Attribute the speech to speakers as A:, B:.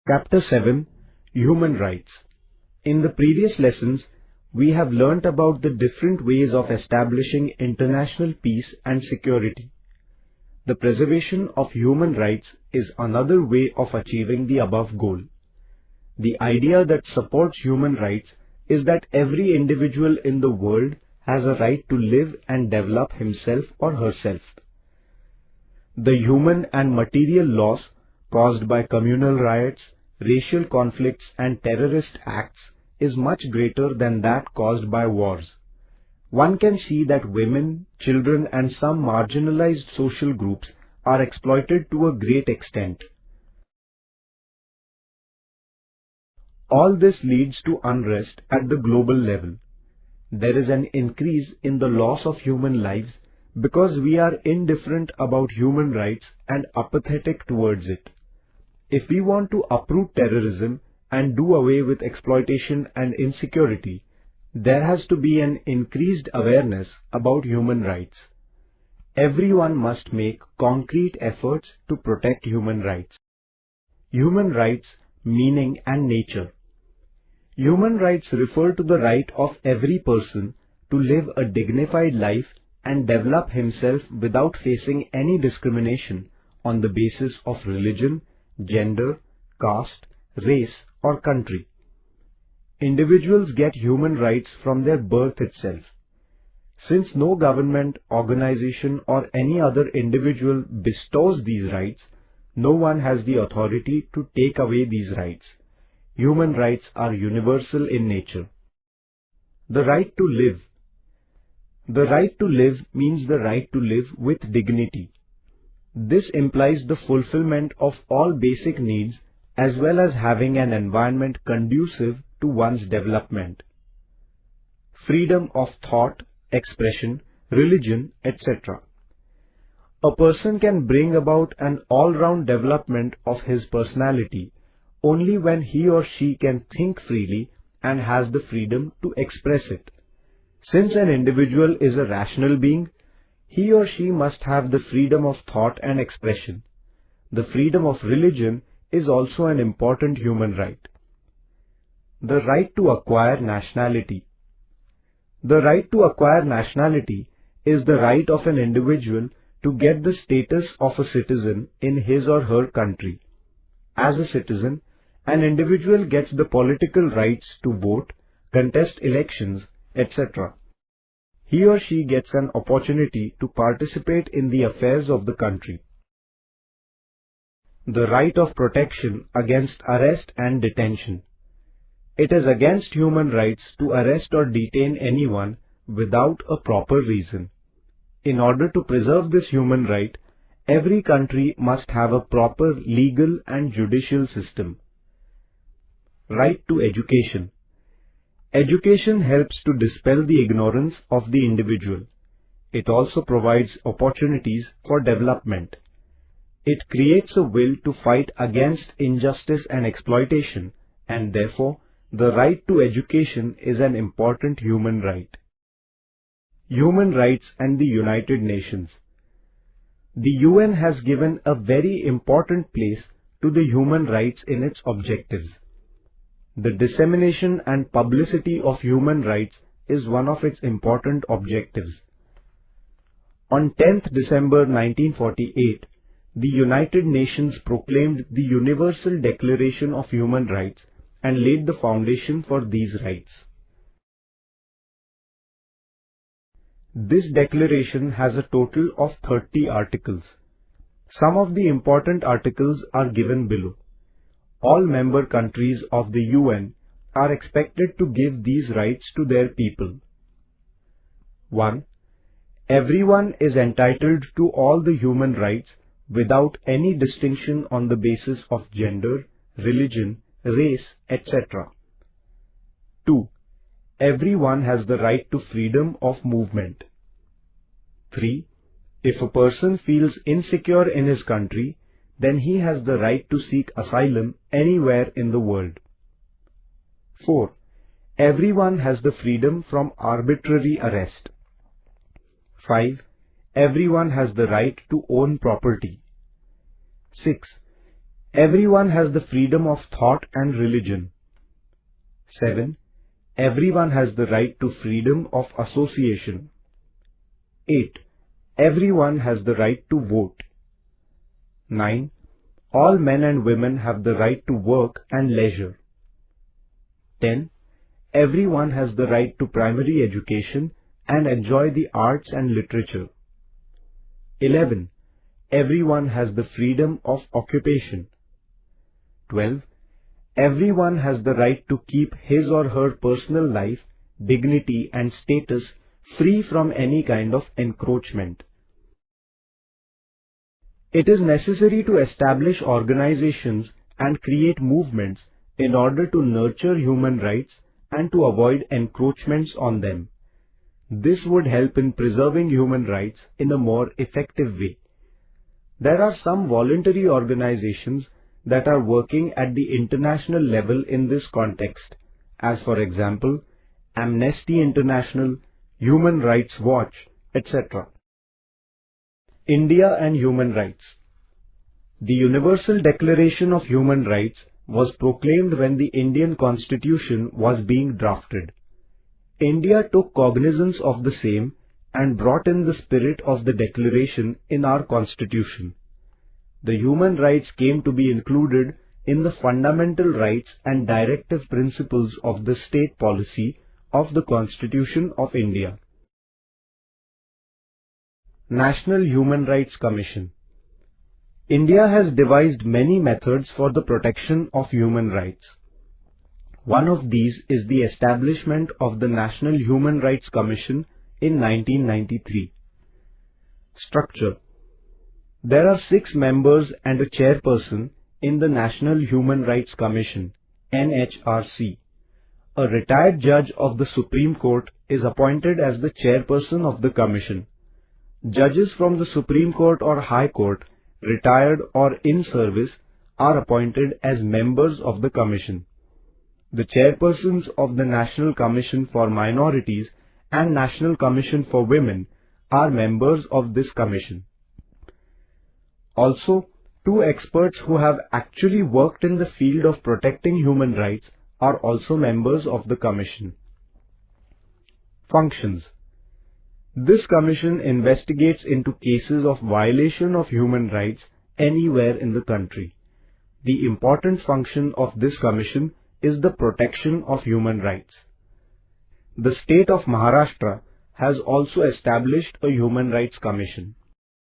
A: Chapter 7 Human Rights. In the previous lessons, we have learnt about the different ways of establishing international peace and security. The preservation of human rights is another way of achieving the above goal. The idea that supports human rights is that every individual in the world has a right to live and develop himself or herself. The human and material loss caused by communal riots, racial conflicts and terrorist acts is much greater than that caused by wars. One can see that women, children and some marginalized social groups are exploited to a great extent. All this leads to unrest at the global level. There is an increase in the loss of human lives because we are indifferent about human rights and apathetic towards it. If we want to uproot terrorism and do away with exploitation and insecurity, there has to be an increased awareness about human rights. Everyone must make concrete efforts to protect human rights. Human rights, meaning and nature. Human rights refer to the right of every person to live a dignified life and develop himself without facing any discrimination on the basis of religion, gender, caste, race or country. Individuals get human rights from their birth itself. Since no government, organization or any other individual bestows these rights, no one has the authority to take away these rights. Human rights are universal in nature. The right to live. The right to live means the right to live with dignity. This implies the fulfillment of all basic needs as well as having an environment conducive to one's development. Freedom of thought, expression, religion, etc. A person can bring about an all-round development of his personality only when he or she can think freely and has the freedom to express it. Since an individual is a rational being, he or she must have the freedom of thought and expression. The freedom of religion is also an important human right. The right to acquire nationality. The right to acquire nationality is the right of an individual to get the status of a citizen in his or her country. As a citizen, an individual gets the political rights to vote, contest elections, etc. He or she gets an opportunity to participate in the affairs of the country. The right of protection against arrest and detention. It is against human rights to arrest or detain anyone without a proper reason. In order to preserve this human right, every country must have a proper legal and judicial system. Right to education. Education helps to dispel the ignorance of the individual. It also provides opportunities for development. It creates a will to fight against injustice and exploitation, and therefore, the right to education is an important human right. Human rights and the United Nations. The UN has given a very important place to the human rights in its objectives. The dissemination and publicity of human rights is one of its important objectives. On 10th December 1948, the United Nations proclaimed the Universal Declaration of Human Rights and laid the foundation for these rights. This declaration has a total of 30 articles. Some of the important articles are given below. All member countries of the UN are expected to give these rights to their people. 1. Everyone is entitled to all the human rights without any distinction on the basis of gender, religion, race, etc. 2. Everyone has the right to freedom of movement. 3. If a person feels insecure in his country, then he has the right to seek asylum anywhere in the world. 4. Everyone has the freedom from arbitrary arrest. 5. Everyone has the right to own property. 6. Everyone has the freedom of thought and religion. 7. Everyone has the right to freedom of association. 8. Everyone has the right to vote. 9. All men and women have the right to work and leisure. 10. Everyone has the right to primary education and enjoy the arts and literature. 11. Everyone has the freedom of occupation. 12. Everyone has the right to keep his or her personal life, dignity and status free from any kind of encroachment. It is necessary to establish organizations and create movements in order to nurture human rights and to avoid encroachments on them. This would help in preserving human rights in a more effective way. There are some voluntary organizations that are working at the international level in this context, as for example, Amnesty International, Human Rights Watch, etc. India and human rights. The Universal Declaration of Human Rights was proclaimed when the Indian Constitution was being drafted. India took cognizance of the same and brought in the spirit of the declaration in our Constitution. The human rights came to be included in the fundamental rights and directive principles of the state policy of the Constitution of India. National Human Rights Commission. India has devised many methods for the protection of human rights. One of these is the establishment of the National Human Rights Commission in 1993. Structure. There are 6 members and a chairperson in the National Human Rights Commission, NHRC. A retired judge of the Supreme Court is appointed as the chairperson of the commission. Judges from the Supreme Court or High Court, retired or in service, are appointed as members of the commission. The chairpersons of the National Commission for Minorities and National Commission for Women are members of this commission. Also, 2 experts who have actually worked in the field of protecting human rights are also members of the commission. Functions. This commission investigates into cases of violation of human rights anywhere in the country. The important function of this commission is the protection of human rights. The state of Maharashtra has also established a Human Rights Commission.